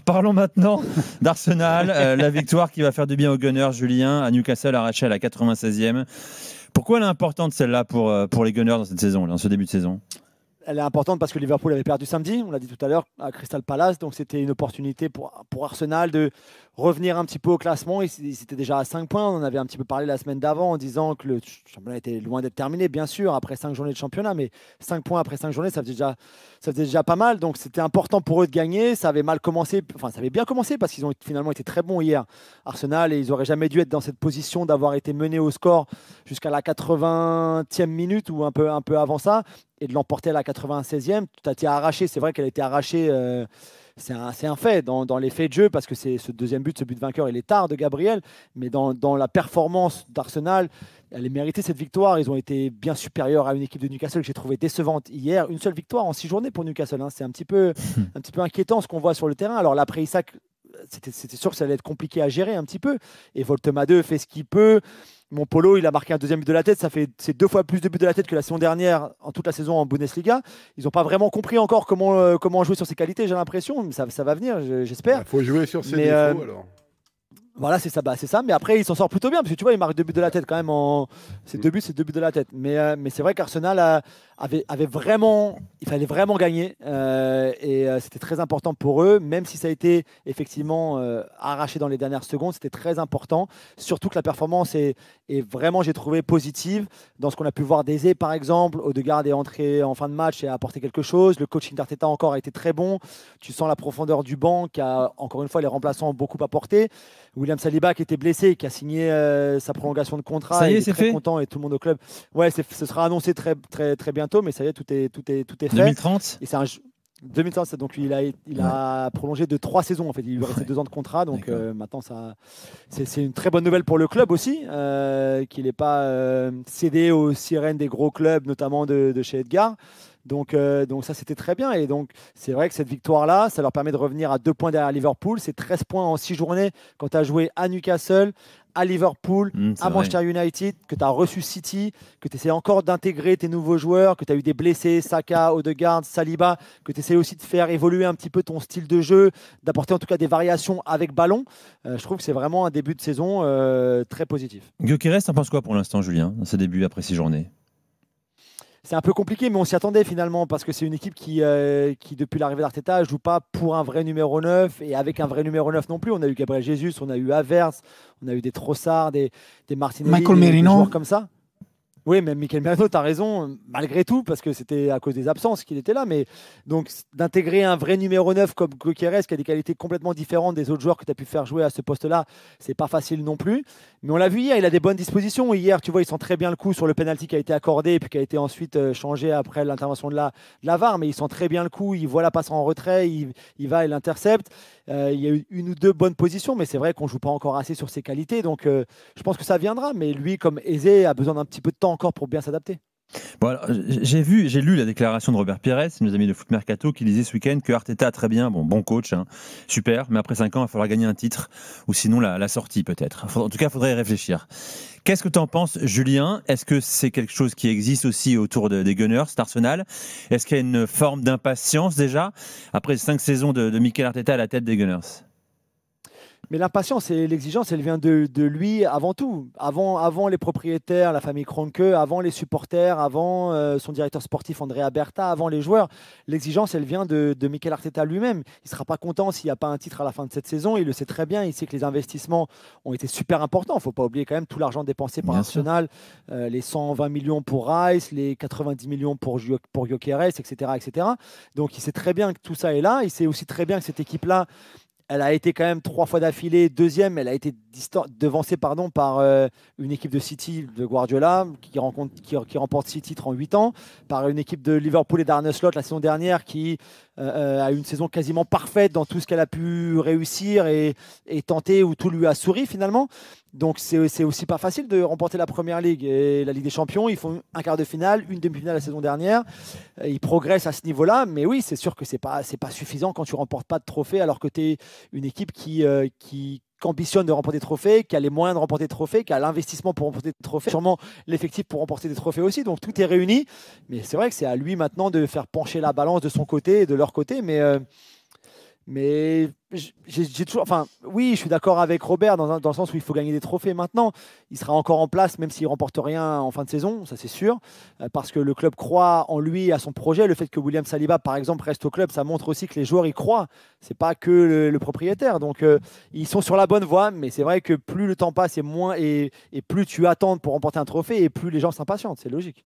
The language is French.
Parlons maintenant d'Arsenal, la victoire qui va faire du bien aux Gunners, Julien, à Newcastle, arrachée à la 96e. Pourquoi elle est importante celle-là pour les Gunners dans cette saison, dans ce début de saison? Elle est importante parce que Liverpool avait perdu samedi, on l'a dit tout à l'heure, à Crystal Palace. Donc c'était une opportunité pour Arsenal de revenir un petit peu au classement. Ils étaient déjà à 5 points. On en avait un petit peu parlé la semaine d'avant en disant que le championnat était loin d'être terminé, bien sûr, après 5 journées de championnat. Mais 5 points après 5 journées, ça faisait déjà pas mal. Donc c'était important pour eux de gagner. Ça avait mal commencé, enfin ça avait bien commencé parce qu'ils ont finalement été très bons hier, Arsenal. Et ils n'auraient jamais dû être dans cette position d'avoir été menés au score jusqu'à la 80e minute ou un peu avant ça, et de l'emporter à la 96e. Tu as été arraché, c'est vrai qu'elle a été arrachée, c'est un fait dans les faits de jeu, parce que ce deuxième but, ce but vainqueur, il est tard de Gabriel, mais dans la performance d'Arsenal, elle a mérité cette victoire. Ils ont été bien supérieurs à une équipe de Newcastle que j'ai trouvé décevante hier. Une seule victoire en 6 journées pour Newcastle, hein. C'est un petit peu inquiétant ce qu'on voit sur le terrain. Alors l'après Isaac, c'était sûr que ça allait être compliqué à gérer un petit peu, et Voltemade fait ce qu'il peut. Mon Polo, il a marqué un deuxième but de la tête. C'est 2 fois plus de buts de la tête que la saison dernière, en toute la saison en Bundesliga. Ils n'ont pas vraiment compris encore comment jouer sur ses qualités, j'ai l'impression. Mais ça va venir, j'espère. Il faut jouer sur ses défauts alors. Voilà, c'est ça. Mais après, il s'en sort plutôt bien, parce que tu vois, il marque 2 buts de la tête quand même. C'est 2 buts, c'est 2 buts de la tête. Mais c'est vrai qu'Arsenal avait vraiment, il fallait vraiment gagner, et c'était très important pour eux, même si ça a été effectivement arraché dans les dernières secondes. C'était très important, surtout que la performance est vraiment, j'ai trouvé, positive dans ce qu'on a pu voir d'Eze par exemple. Odegaard est entré en fin de match et a apporté quelque chose. Le coaching d'Arteta encore a été très bon. Tu sens la profondeur du banc qui a, encore une fois, les remplaçants ont beaucoup apporté. William Saliba qui était blessé, qui a signé sa prolongation de contrat. Ça y est, il c'est très fait. content, et tout le monde au club. Ouais, ce sera annoncé très, très, très bientôt, mais ça y est, tout est fait. 2030. Et c'est 2030, donc il a prolongé de 3 saisons en fait. Il lui restait 2 ans de contrat, donc maintenant c'est une très bonne nouvelle pour le club aussi, qu'il n'est pas cédé aux sirènes des gros clubs, notamment de chez Edgar. Donc ça, c'était très bien. Et donc, c'est vrai que cette victoire-là, ça leur permet de revenir à 2 points derrière Liverpool. C'est 13 points en 6 journées quand tu as joué à Newcastle, à Liverpool, à Manchester United, que tu as reçu City, que tu essaies encore d'intégrer tes nouveaux joueurs, que tu as eu des blessés, Saka, Odegaard, Saliba, que tu essaies aussi de faire évoluer un petit peu ton style de jeu, d'apporter en tout cas des variations avec ballon. Je trouve que c'est vraiment un début de saison très positif. Gyökeres, t'en penses quoi pour l'instant, Julien, dans ce début après 6 journées? C'est un peu compliqué, mais on s'y attendait finalement, parce que c'est une équipe qui depuis l'arrivée d'Arteta, ne joue pas pour un vrai numéro 9 et avec un vrai numéro 9 non plus. On a eu Gabriel Jesus, on a eu Havertz, on a eu des Trossard, des Martinelli, des joueurs comme ça. Oui, même Mikel Merino, tu as raison, malgré tout, parce que c'était à cause des absences qu'il était là. Mais donc, d'intégrer un vrai numéro 9 comme Gyökeres, qui a des qualités complètement différentes des autres joueurs que tu as pu faire jouer à ce poste-là, c'est pas facile non plus. Mais on l'a vu hier, il a des bonnes dispositions. Hier, tu vois, il sent très bien le coup sur le penalty qui a été accordé et puis qui a été ensuite changé après l'intervention de la VAR. Mais il sent très bien le coup, il voit la passe en retrait, il va et l'intercepte. Il y a eu 1 ou 2 bonnes positions, mais c'est vrai qu'on ne joue pas encore assez sur ses qualités. Donc, je pense que ça viendra. Mais lui, comme Eze, a besoin d'un petit peu de temps encore pour bien s'adapter. Bon, alors, j'ai lu la déclaration de Robert Pires, nos amis de Foot Mercato, qui disait ce week-end que Arteta, très bien, bon coach, hein, super, mais après 5 ans, il va falloir gagner un titre, ou sinon la sortie peut-être. En tout cas, il faudrait y réfléchir. Qu'est-ce que tu en penses, Julien? Est-ce que c'est quelque chose qui existe aussi autour des Gunners, d'Arsenal? Est-ce qu'il y a une forme d'impatience déjà, après 5 saisons de Mikel Arteta à la tête des Gunners? Mais l'impatience et l'exigence, elle vient de lui avant tout. Avant les propriétaires, la famille Kroenke, avant les supporters, avant son directeur sportif Andrea Berta, avant les joueurs. L'exigence, elle vient de Mikel Arteta lui-même. Il ne sera pas content s'il n'y a pas un titre à la fin de cette saison. Il le sait très bien. Il sait que les investissements ont été super importants. Il ne faut pas oublier quand même tout l'argent dépensé par Arsenal. Les 120 millions pour Rice, les 90 millions pour Gyökeres, etc., etc. Donc il sait très bien que tout ça est là. Il sait aussi très bien que cette équipe-là, elle a été quand même 3 fois d'affilée deuxième. Elle a été devancée par une équipe de City de Guardiola qui remporte 6 titres en 8 ans, par une équipe de Liverpool et d'Arne Slot la saison dernière qui a eu une saison quasiment parfaite dans tout ce qu'elle a pu réussir et tenter, où tout lui a souri finalement. Donc c'est aussi pas facile de remporter la Première Ligue et la Ligue des Champions. Ils font un quart de finale, une demi-finale la saison dernière. Ils progressent à ce niveau-là, mais oui, c'est sûr que c'est pas suffisant quand tu remportes pas de trophée, alors que tu es une équipe qui ambitionne de remporter des trophées, qui a les moyens de remporter des trophées, qui a l'investissement pour remporter des trophées, sûrement l'effectif pour remporter des trophées aussi. Donc tout est réuni. Mais c'est vrai que c'est à lui maintenant de faire pencher la balance de son côté et de leur côté. Mais j'ai toujours, enfin, oui, je suis d'accord avec Robert dans le sens où il faut gagner des trophées maintenant. Il sera encore en place, même s'il remporte rien en fin de saison, ça c'est sûr, parce que le club croit en lui, à son projet. Le fait que William Saliba, par exemple, reste au club, ça montre aussi que les joueurs y croient. C'est pas que le propriétaire. Donc, ils sont sur la bonne voie, mais c'est vrai que plus le temps passe et plus tu attends pour remporter un trophée, et plus les gens s'impatientent. C'est logique.